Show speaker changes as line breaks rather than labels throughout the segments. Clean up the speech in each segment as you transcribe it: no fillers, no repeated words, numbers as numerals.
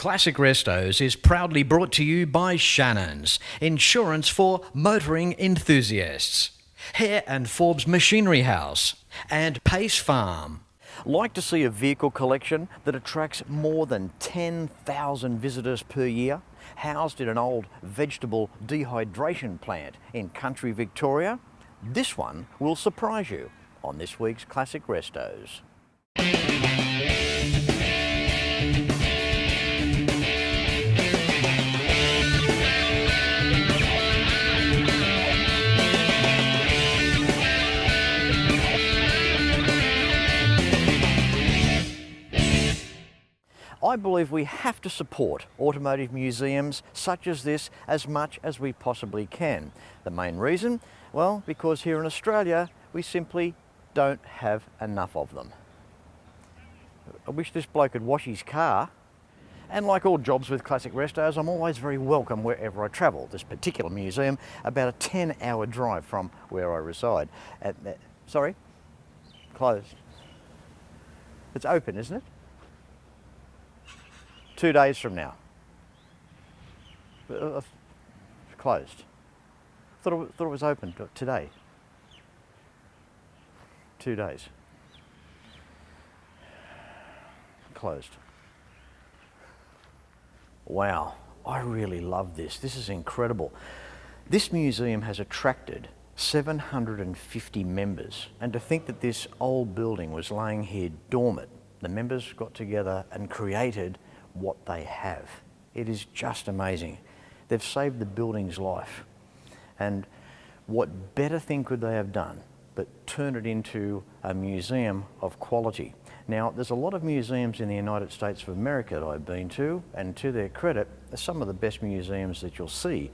Classic Restos is proudly brought to you by Shannons, insurance for motoring enthusiasts, Hair and Forbes Machinery House, and Pace Farm. Like to see a vehicle collection that attracts more than 10,000 visitors per year, housed in an old vegetable dehydration plant in country Victoria? This one will surprise you on this week's Classic Restos. I believe we have to support automotive museums such as this as much as we possibly can. The main reason? Well, because here in Australia we simply don't have enough of them. I wish this bloke could wash his car. And like all jobs with Classic Restos, I'm always very welcome wherever I travel. This particular museum, about a 10-hour drive from where I reside. Sorry? Closed. It's open, isn't it? 2 days from now. Closed. Thought it was open today. 2 days. Closed. Wow, I really love this. This is incredible. This museum has attracted 750 members, and to think that this old building was laying here dormant, the members got together and created what they have. It is just amazing. They've saved the building's life. And what better thing could they have done but turn it into a museum of quality? Now, there's a lot of museums in the United States of America that I've been to, and to their credit, they're some of the best museums that you'll see.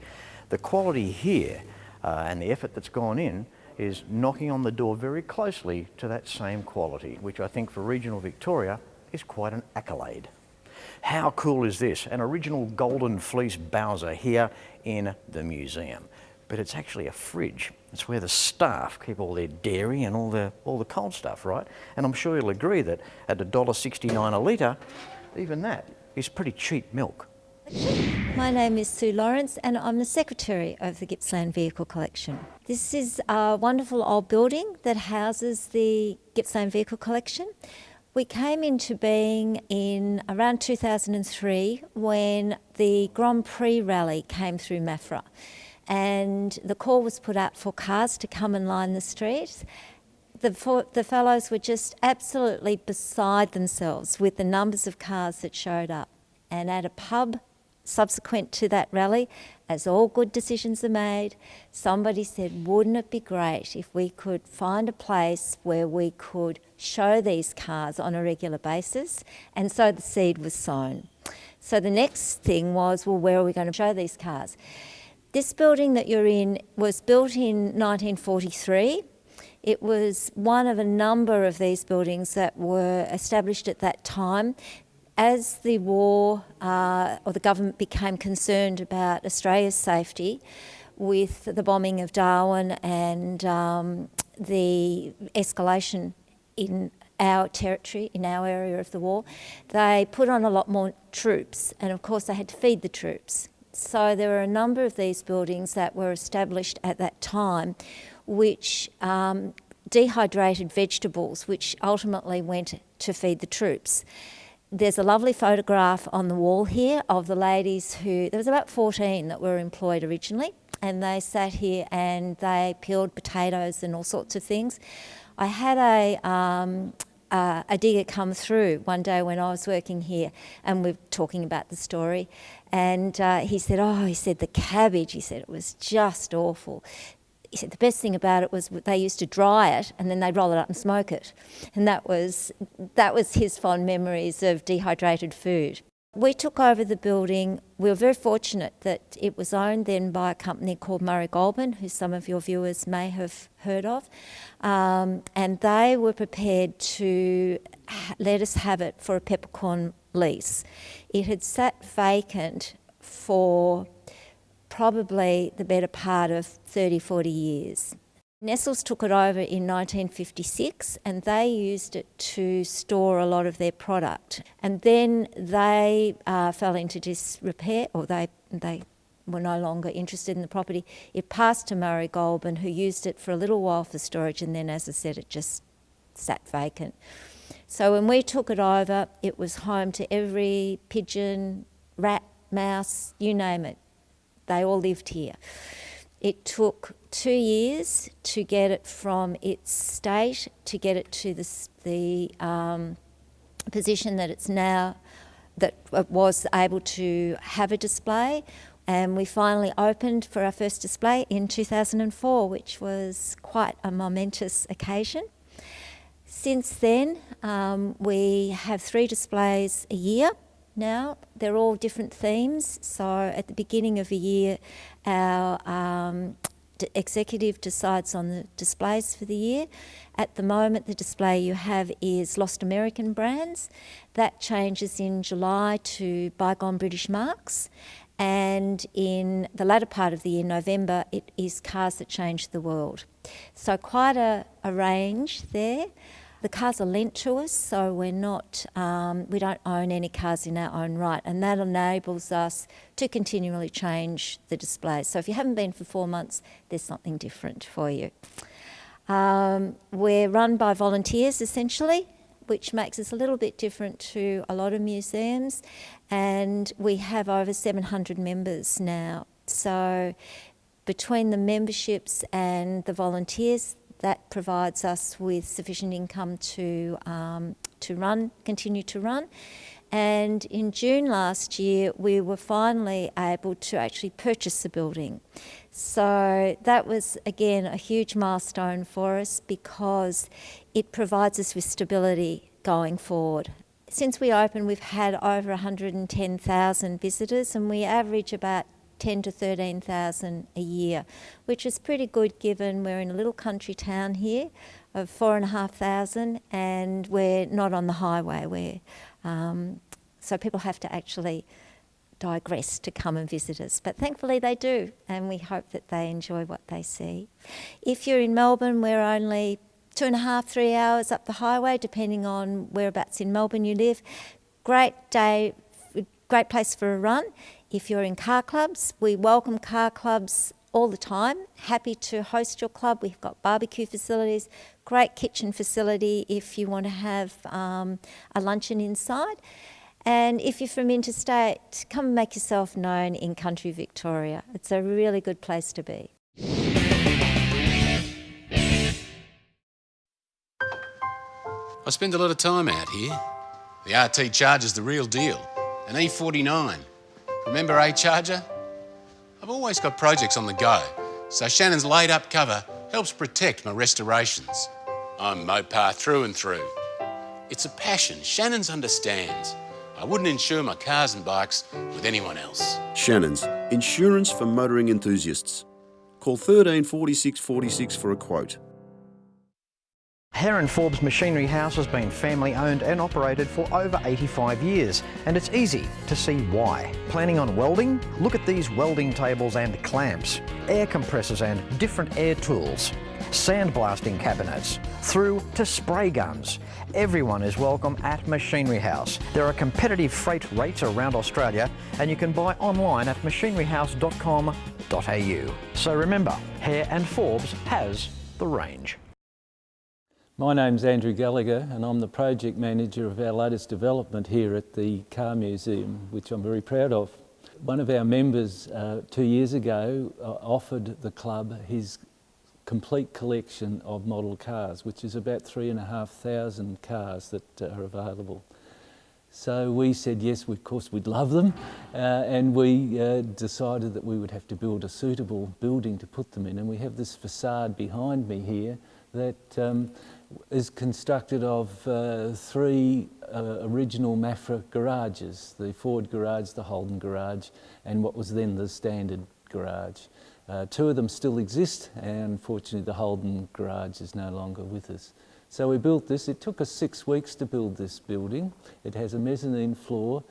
The quality here and the effort that's gone in is knocking on the door very closely to that same quality, which I think for regional Victoria is quite an accolade. How cool is this? An original golden fleece Bowser here in the museum. But it's actually a fridge. It's where the staff keep all their dairy and all the cold stuff, right? And I'm sure you'll agree that at $1.69 a litre, even that is pretty cheap milk.
My name is Sue Lawrence and I'm the Secretary of the Gippsland Vehicle Collection. This is a wonderful old building that houses the Gippsland Vehicle Collection. We came into being in around 2003 when the Grand Prix rally came through Maffra, and the call was put out for cars to come and line the streets. The fellows were just absolutely beside themselves with the numbers of cars that showed up. And at a pub subsequent to that rally, as all good decisions are made, somebody said, wouldn't it be great if we could find a place where we could show these cars on a regular basis? And so the seed was sown. So the next thing was, well, where are we going to show these cars? This building that you're in was built in 1943. It was one of a number of these buildings that were established at that time. As the war or the government became concerned about Australia's safety with the bombing of Darwin and the escalation in our territory, in our area of the war, they put on a lot more troops, and of course they had to feed the troops. So there were a number of these buildings that were established at that time which dehydrated vegetables, which ultimately went to feed the troops. There's a lovely photograph on the wall here of the ladies there was about 14 that were employed originally, and they sat here and they peeled potatoes and all sorts of things. I had a digger come through one day when I was working here, and we were talking about the story, and he said the cabbage, he said it was just awful. He said the best thing about it was they used to dry it and then they'd roll it up and smoke it. And that was his fond memories of dehydrated food. We took over the building. We were very fortunate that it was owned then by a company called Murray Goulburn, who some of your viewers may have heard of. And they were prepared to let us have it for a peppercorn lease. It had sat vacant for probably the better part of 30, 40 years. Nestles took it over in 1956 and they used it to store a lot of their product. And then they fell into disrepair, or they were no longer interested in the property. It passed to Murray Goulburn, who used it for a little while for storage, and then, as I said, it just sat vacant. So when we took it over, it was home to every pigeon, rat, mouse, you name it. They all lived here. It took 2 years to get it from its state, to get it to the position that it's now, that it was able to have a display. And we finally opened for our first display in 2004, which was quite a momentous occasion. Since then, we have 3 displays a year now. They're all different themes. So at the beginning of a year, our executive decides on the displays for the year. At the moment, the display you have is Lost American Brands. That changes in July to Bygone British Marks. And in the latter part of the year, November, it is Cars That Changed the World. So quite a range there. The cars are lent to us, so we're not, we don't own any cars in our own right, and that enables us to continually change the displays. So if you haven't been for 4 months, there's something different for you. We're run by volunteers essentially, which makes us a little bit different to a lot of museums, and we have over 700 members now. So between the memberships and the volunteers, that provides us with sufficient income to continue to run. And in June last year, we were finally able to actually purchase the building. So that was, again, a huge milestone for us because it provides us with stability going forward. Since we opened, we've had over 110,000 visitors, and we average about 10 to 13,000 a year, which is pretty good given we're in a little country town here of 4,500 and we're not on the highway. So people have to actually digress to come and visit us, but thankfully they do, and we hope that they enjoy what they see. If you're in Melbourne, we're only 2.5, 3 hours up the highway, depending on whereabouts in Melbourne you live. Great day, great place for a run. If you're in car clubs, we welcome car clubs all the time. Happy to host your club. We've got barbecue facilities, great kitchen facility if you want to have a luncheon inside. And if you're from interstate, come and make yourself known in country Victoria. It's a really good place to be.
I spend a lot of time out here. The RT Charger's the real deal. An E49. Remember A-Charger? I've always got projects on the go, so Shannon's laid-up cover helps protect my restorations. I'm Mopar through and through. It's a passion Shannon's understands. I wouldn't insure my cars and bikes with anyone else.
Shannons, insurance for motoring enthusiasts. Call 13 46 46 for a quote.
Here Forbes Machinery House has been family owned and operated for over 85 years, and it's easy to see why. Planning on welding? Look at these welding tables and clamps, air compressors and different air tools, sandblasting cabinets, through to spray guns. Everyone is welcome at Machinery House. There are competitive freight rates around Australia, and you can buy online at machineryhouse.com.au. So remember, Hare and Forbes has the range.
My name's Andrew Gallagher and I'm the project manager of our latest development here at the Car Museum, which I'm very proud of. One of our members 2 years ago offered the club his complete collection of model cars, which is about 3,500 cars that are available. So we said yes, of course we'd love them, and we decided that we would have to build a suitable building to put them in, and we have this facade behind me here that is constructed of 3 original Maffra garages, the Ford garage, the Holden garage, and what was then the standard garage. 2 of them still exist, and unfortunately the Holden garage is no longer with us. So we built this. It took us 6 weeks to build this building. It has a mezzanine floor.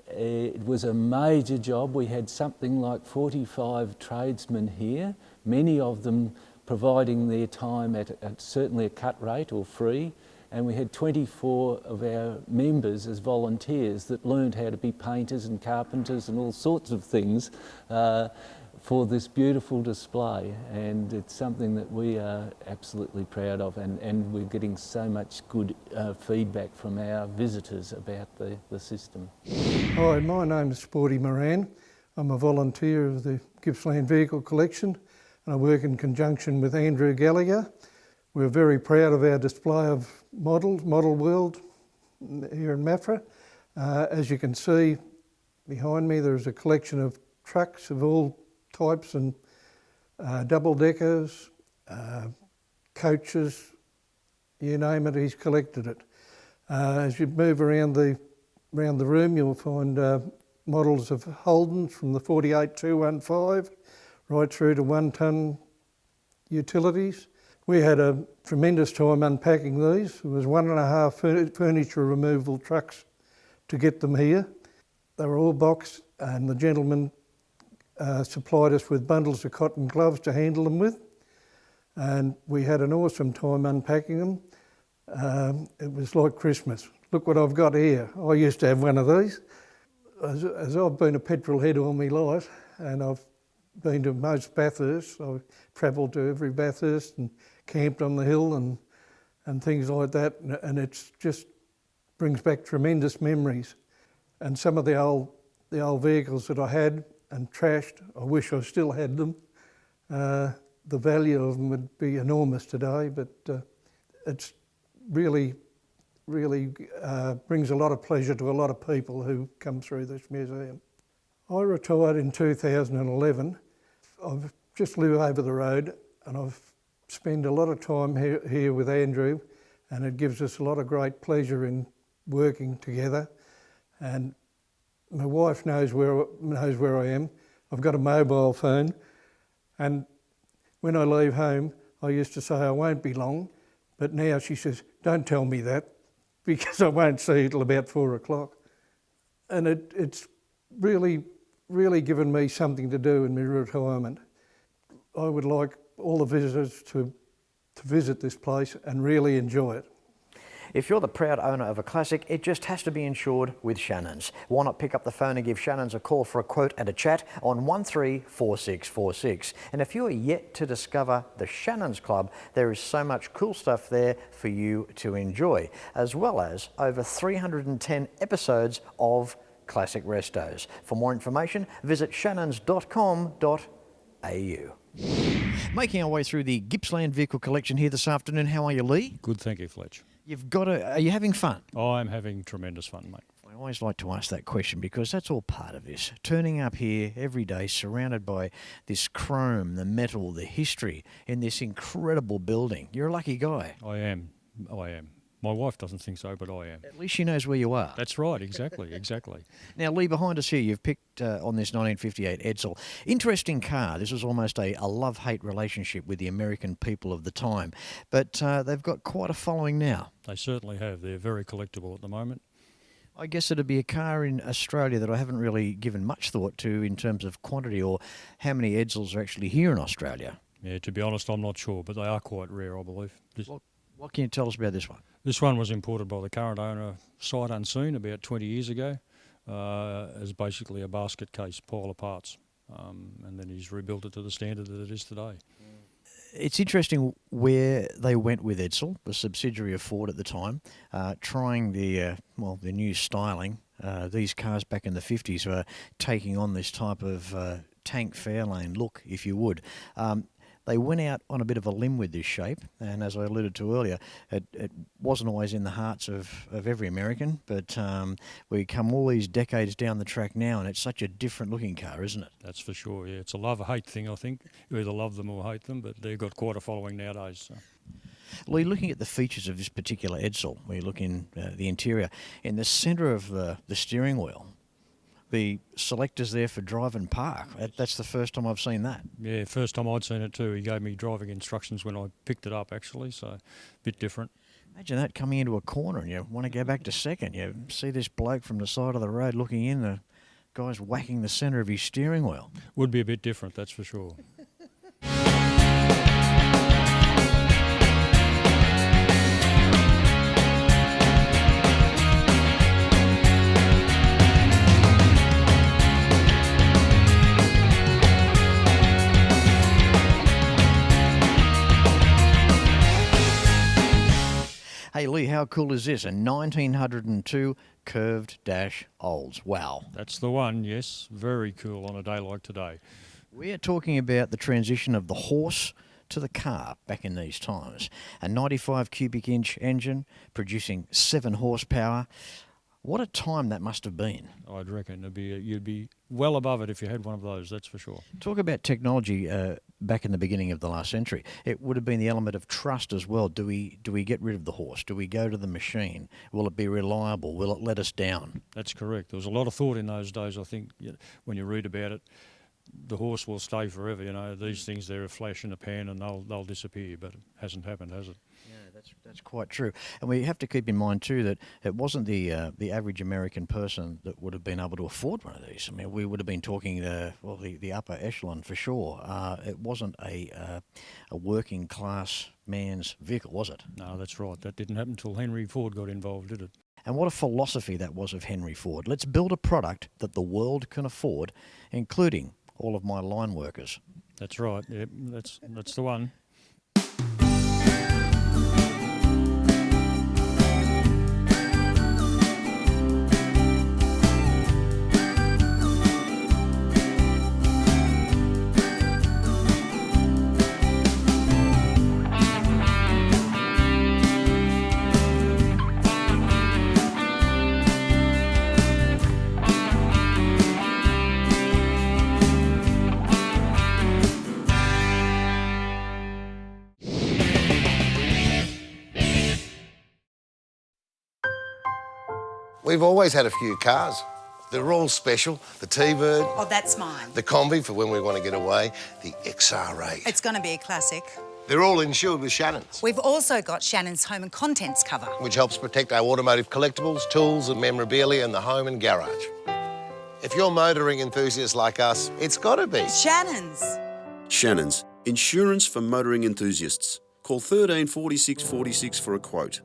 It was a major job. We had something like 45 tradesmen here, many of them providing their time at certainly a cut rate or free. And we had 24 of our members as volunteers that learned how to be painters and carpenters and all sorts of things for this beautiful display. And it's something that we are absolutely proud of, and we're getting so much good feedback from our visitors about the system.
Hi, my name is Sporty Moran. I'm a volunteer of the Gippsland Vehicle Collection, and I work in conjunction with Andrew Gallagher. We're very proud of our display of models, Model World here in Maffra. As you can see behind me, there's a collection of trucks of all types and double-deckers, coaches, you name it, he's collected it. As you move around the room, you'll find models of Holdens from the 48215 right through to 1-tonne utilities. We had a tremendous time unpacking these. There was 1.5 furniture removal trucks to get them here. They were all boxed, and the gentleman supplied us with bundles of cotton gloves to handle them with. And we had an awesome time unpacking them. It was like Christmas. Look what I've got here. I used to have one of these. As I've been a petrol head all my life, and I've been to most Bathursts. I've travelled to every Bathurst and camped on the hill and things like that, and it's just brings back tremendous memories. And some of the old vehicles that I had and trashed, I wish I still had them. The value of them would be enormous today, but it's really brings a lot of pleasure to a lot of people who come through this museum. I retired in 2011. I've just lived over the road, and I've spent a lot of time here with Andrew, and it gives us a lot of great pleasure in working together. And my wife knows where I am. I've got a mobile phone, and when I leave home, I used to say I won't be long, but now she says, don't tell me that, because I won't see you till about 4 o'clock. And it's really given me something to do in my retirement. I would like all the visitors to visit this place and really enjoy it.
If you're the proud owner of a classic, it just has to be insured with Shannons. Why not pick up the phone and give Shannons a call for a quote and a chat on 134646. And if you are yet to discover the Shannons Club, there is so much cool stuff there for you to enjoy, as well as over 310 episodes of Classic Restos. For more information, visit shannons.com.au. Making our way through the Gippsland Vehicle Collection here this afternoon. How are you, Lee?
Good, thank you, Fletch.
Are you having fun?
Oh, I'm having tremendous fun, mate.
I always like to ask that question because that's all part of this. Turning up here every day surrounded by this chrome, the metal, the history in this incredible building. You're a lucky guy.
I am. My wife doesn't think so, but I am.
At least she knows where you are.
That's right, exactly.
Now, Lee, behind us here, you've picked on this 1958 Edsel. Interesting car. This was almost a love-hate relationship with the American people of the time. But they've got quite a following now.
They certainly have. They're very collectible at the moment.
I guess it'd be a car in Australia that I haven't really given much thought to in terms of quantity or how many Edsels are actually here in Australia.
Yeah, to be honest, I'm not sure, but they are quite rare, I believe.
What can you tell us about this one?
This one was imported by the current owner sight unseen about 20 years ago as basically a basket case pile of parts, and then he's rebuilt it to the standard that it is today.
It's interesting where they went with Edsel, a subsidiary of Ford at the time, trying the new styling. These cars back in the 50s were taking on this type of tank Fairlane look, if you would. They went out on a bit of a limb with this shape, and as I alluded to earlier, it wasn't always in the hearts of every American, but we come all these decades down the track now, and it's such a different looking car, isn't it?
That's for sure, yeah. It's a love-hate thing, I think. You either love them or hate them, but they've got quite a following nowadays. So.
Lee, looking at the features of this particular Edsel, we look in the interior, in the centre of the steering wheel, the selectors there for drive and park. That's the first time I've seen that.
Yeah, first time I'd seen it too. He gave me driving instructions when I picked it up, actually, so a bit different.
Imagine that coming into a corner and you want to go back to second. You see this bloke from the side of the road looking in, the guy's whacking the centre of his steering wheel.
Would be a bit different, that's for sure.
how cool is this? A 1902 curved dash Olds. Wow.
That's the one, yes. Very cool on a day like today.
We are talking about the transition of the horse to the car back in these times. A 95 cubic inch engine producing 7 horsepower. What a time that must have been.
I'd reckon you'd be well above it if you had one of those, that's for sure.
Talk about technology back in the beginning of the last century. It would have been the element of trust as well. Do we get rid of the horse? Do we go to the machine? Will it be reliable? Will it let us down?
That's correct. There was a lot of thought in those days, I think, when you read about it. The horse will stay forever, you know. These things, they're a flash in a pan and they'll disappear, but it hasn't happened, has it?
Yeah, that's quite true. And we have to keep in mind too that it wasn't the average American person that would have been able to afford one of these. I mean, we would have been talking the upper echelon for sure. It wasn't a working class man's vehicle, was it?
No, that's right. That didn't happen until Henry Ford got involved, did it?
And what a philosophy that was of Henry Ford. Let's build a product that the world can afford, including all of my line workers.
That's right. Yep, that's the one.
We've always had a few cars. They're all special. The T-Bird.
Oh, that's mine.
The Combi for when we want to get away. The XR8.
It's going to be a classic.
They're all insured with Shannons,
We've also got Shannons Home and Contents cover.
which helps protect our automotive collectibles, tools and memorabilia in the home and garage. If you're motoring enthusiasts like us, it's got to be.
Shannons.
Shannons, insurance for motoring enthusiasts. Call 13 46 46 for a quote.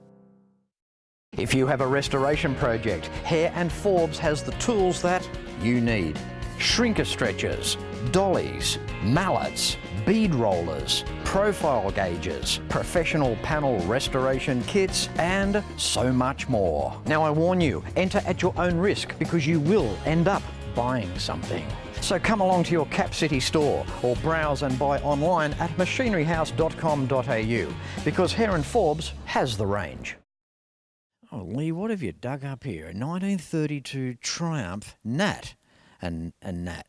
If you have a restoration project, Hare and Forbes has the tools that you need. Shrinker stretchers, dollies, mallets, bead rollers, profile gauges, professional panel restoration kits, and so much more. Now I warn you, enter at your own risk because you will end up buying something. So come along to your Cap City store or browse and buy online at machineryhouse.com.au because Hare and Forbes has the range. Oh, Lee, what have you dug up here? A 1932 Triumph Nat. And Nat.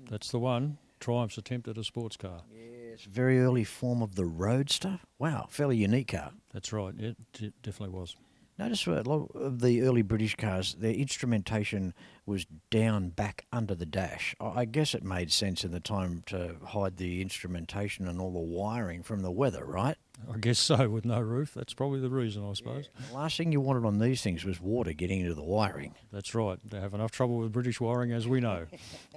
That's the one. Triumph's attempt at a sports car.
Yes, very early form of the Roadster. Wow, fairly unique car.
That's right. It definitely was.
Notice a lot of the early British cars, their instrumentation was down back under the dash. I guess it made sense in the time to hide the instrumentation and all the wiring from the weather, right?
I guess so, with no roof. That's probably the reason, I suppose.
Yeah. The last thing you wanted on these things was water getting into the wiring.
That's right. They have enough trouble with British wiring, as we know,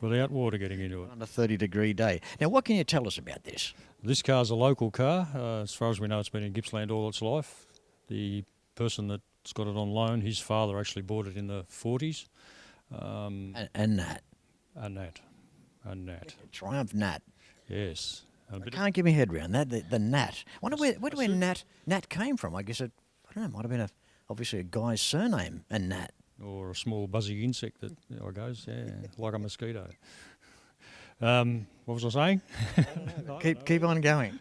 without water getting into it.
On a 30-degree day. Now, what can you tell us about this?
This car's a local car. As far as we know, it's been in Gippsland all its life. The person that's got it on loan, his father actually bought it in the 40s.
And Nat.
A Nat.
Triumph Nat.
Yes.
I can't get my head around that. The Nat. I wonder where Nat came from. I guess I don't know. Might have been obviously a guy's surname, a Nat.
Or a small buzzy insect that goes, like a mosquito. What was I saying?
Keep on going.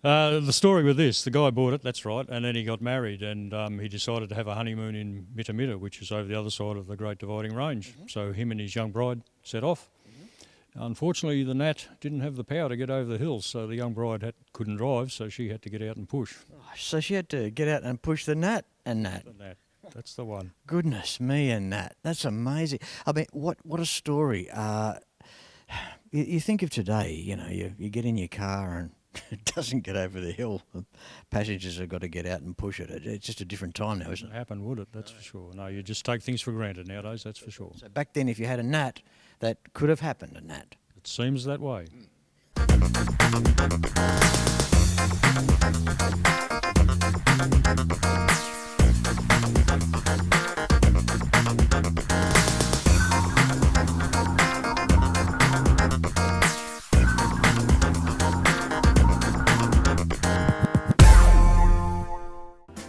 The story with this, the guy bought it, that's right, and then he got married and he decided to have a honeymoon in Mitta, which is over the other side of the Great Dividing Range. Mm-hmm. So him and his young bride set off. Mm-hmm. Unfortunately, the Nat didn't have the power to get over the hills, so the young bride couldn't drive, so she had to get out and push.
So she had to get out and push the Nat and Nat.
The Nat. That's the one.
Goodness me and Nat. That's amazing. I mean, what a story. You think of today, you get in your car and it doesn't get over the hill. The passengers have got to get out and push it. It's just a different time now, isn't it?
Happen, would it? That's for sure. No, you just take things for granted nowadays, that's for sure.
So back then, if you had a Nat, that could have happened, a Nat.
It seems that way.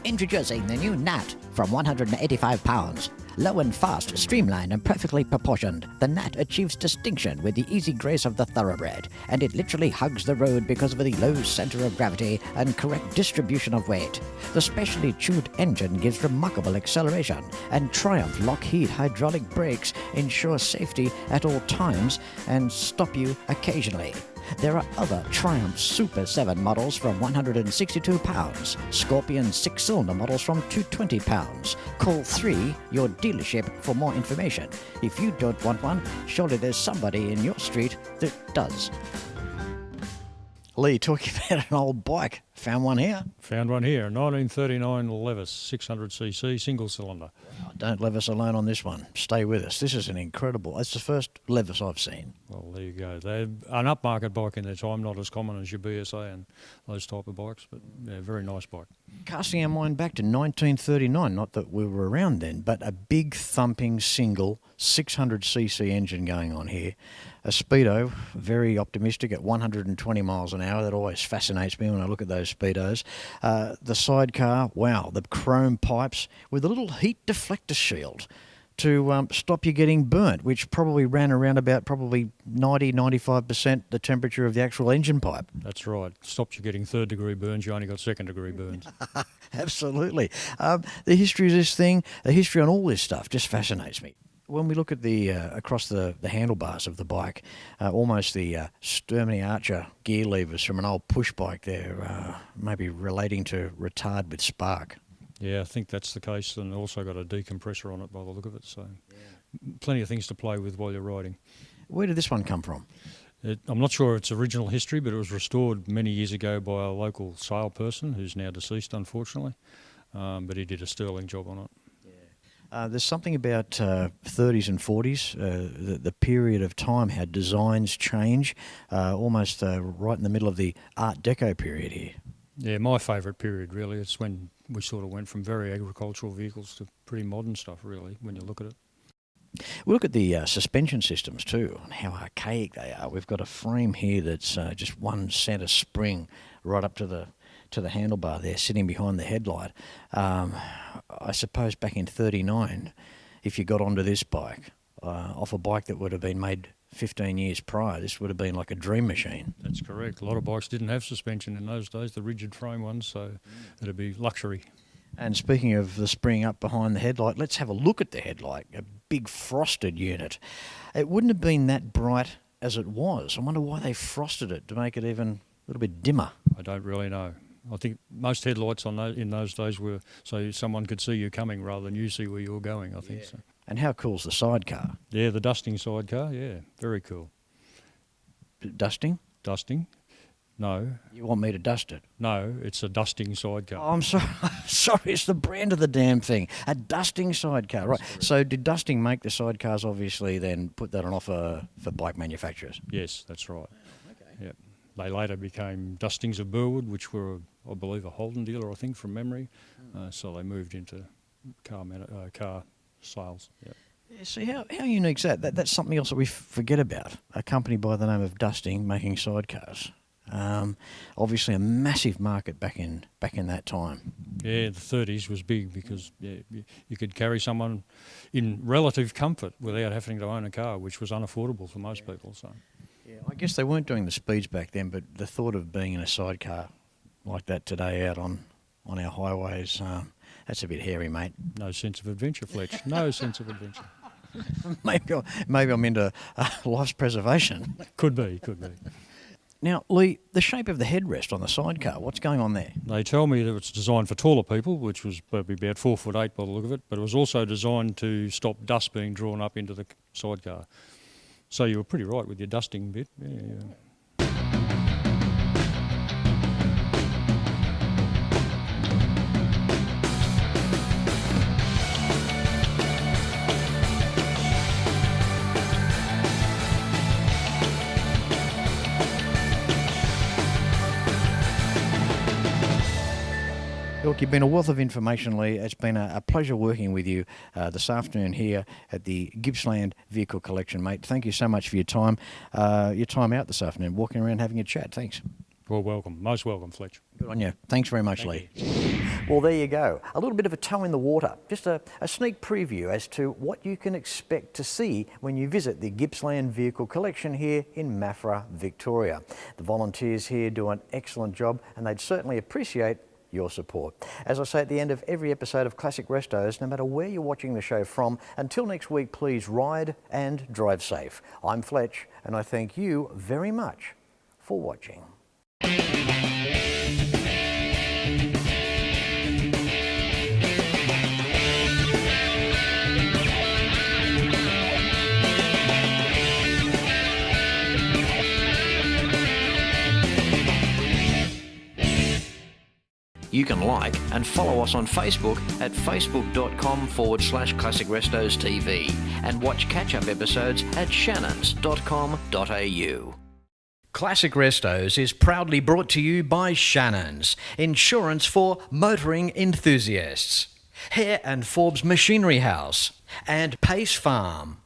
In
Introducing the new Nat from £185. Low and fast, streamlined and perfectly proportioned, the Nat achieves distinction with the easy grace of the thoroughbred, and it literally hugs the road because of the low centre of gravity and correct distribution of weight. The specially tuned engine gives remarkable acceleration, and Triumph Lockheed hydraulic brakes ensure safety at all times and stop you occasionally. There are other Triumph Super 7 models from £162, Scorpion 6-cylinder models from £220. Call 3, your dealership, for more information. If you don't want one, surely there's somebody in your street that does.
Lee, talking about an old bike. Found one here.
Found one here, 1939 Levis, 600cc, single cylinder.
Oh, don't leave us alone on this one. Stay with us. This is an incredible... It's the first Levis I've seen.
Well, there you go. They're an upmarket bike in their time, not as common as your BSA and those type of bikes, but yeah, very nice bike.
Casting our mind back to 1939, not that we were around then, but a big thumping single 600cc engine going on here. A Speedo, very optimistic at 120 miles an hour. That always fascinates me when I look at those Speedos. The sidecar, wow, the chrome pipes with a little heat deflector shield to stop you getting burnt, which probably ran around about probably 90-95% the temperature of the actual engine pipe.
That's right. Stops you getting third-degree burns. You only got second-degree burns.
Absolutely. The history of this thing, the history on all this stuff just fascinates me. When we look at the across the handlebars of the bike, almost the Sturmey Archer gear levers from an old push bike there, maybe relating to retard with spark.
Yeah, I think that's the case, and also got a decompressor on it by the look of it, so plenty of things to play with while you're riding.
Where did this one come from?
I'm not sure its original history, but it was restored many years ago by a local salesperson who's now deceased, unfortunately, but he did a sterling job on it.
There's something about 30s and 40s, the period of time, how designs change, almost right in the middle of the Art Deco period here.
Yeah, my favourite period, really. It's when we sort of went from very agricultural vehicles to pretty modern stuff, really, when you look at it.
We look at the suspension systems too, and how archaic they are. We've got a frame here that's just one centre spring right up to the handlebar there, sitting behind the headlight. I suppose back in 39, if you got onto this bike, off a bike that would have been made 15 years prior, this would have been like a dream machine.
That's correct. A lot of bikes didn't have suspension in those days, the rigid frame ones, so it'd be luxury.
And speaking of the spring up behind the headlight, let's have a look at the headlight, a big frosted unit. It wouldn't have been that bright as it was. I wonder why they frosted it to make it even a little bit dimmer.
I don't really know. I think most headlights in those days were so someone could see you coming rather than you see where you were going, I think. So.
And how cool's the sidecar?
Yeah, the dusting sidecar, yeah, very cool.
Dusting?
Dusting. No.
You want me to dust it?
No, it's a dusting sidecar.
Oh, I'm sorry. Sorry, it's the brand of the damn thing. A dusting sidecar, right. So did Dusting make the sidecars, obviously, then put that on offer for bike manufacturers?
Yes, that's right. Okay. Yep. They later became Dustings of Burwood, which were, I believe, a Holden dealer, I think, from memory. So they moved into car sales. Yep.
Yeah, see, how unique is that? That's something else that we forget about. A company by the name of Dusting making sidecars. Obviously a massive market back in that time.
Yeah, the 30s was big because you could carry someone in relative comfort without having to own a car, which was unaffordable for most people. So.
Yeah, I guess they weren't doing the speeds back then, but the thought of being in a sidecar like that today out on our highways, that's a bit hairy, mate.
No sense of adventure, Fletch. No sense of adventure.
Maybe I'm into life's preservation.
Could be.
Now, Lee, the shape of the headrest on the sidecar, what's going on there?
They tell me that it's designed for taller people, which was probably about 4'8" by the look of it, but it was also designed to stop dust being drawn up into the sidecar. So you were pretty right with your dusting bit. Yeah.
Look, you've been a wealth of information, Lee. It's been a pleasure working with you this afternoon here at the Gippsland Vehicle Collection, mate. Thank you so much for your time out this afternoon, walking around having a chat. Thanks.
Well, welcome. Most welcome, Fletch.
Good on you. Thanks very much,
Thank
Lee. Well, there you go. A little bit of a toe in the water. Just a sneak preview as to what you can expect to see when you visit the Gippsland Vehicle Collection here in Maffra, Victoria. The volunteers here do an excellent job and they'd certainly appreciate your support. As I say at the end of every episode of Classic Restos, no matter where you're watching the show from, until next week, please ride and drive safe. I'm Fletch and I thank you very much for watching. You can like and follow us on Facebook at facebook.com/Classic Restos TV and watch catch-up episodes at shannons.com.au. Classic Restos is proudly brought to you by Shannons, insurance for motoring enthusiasts, Hare and Forbes Machinery House, and Pace Farm.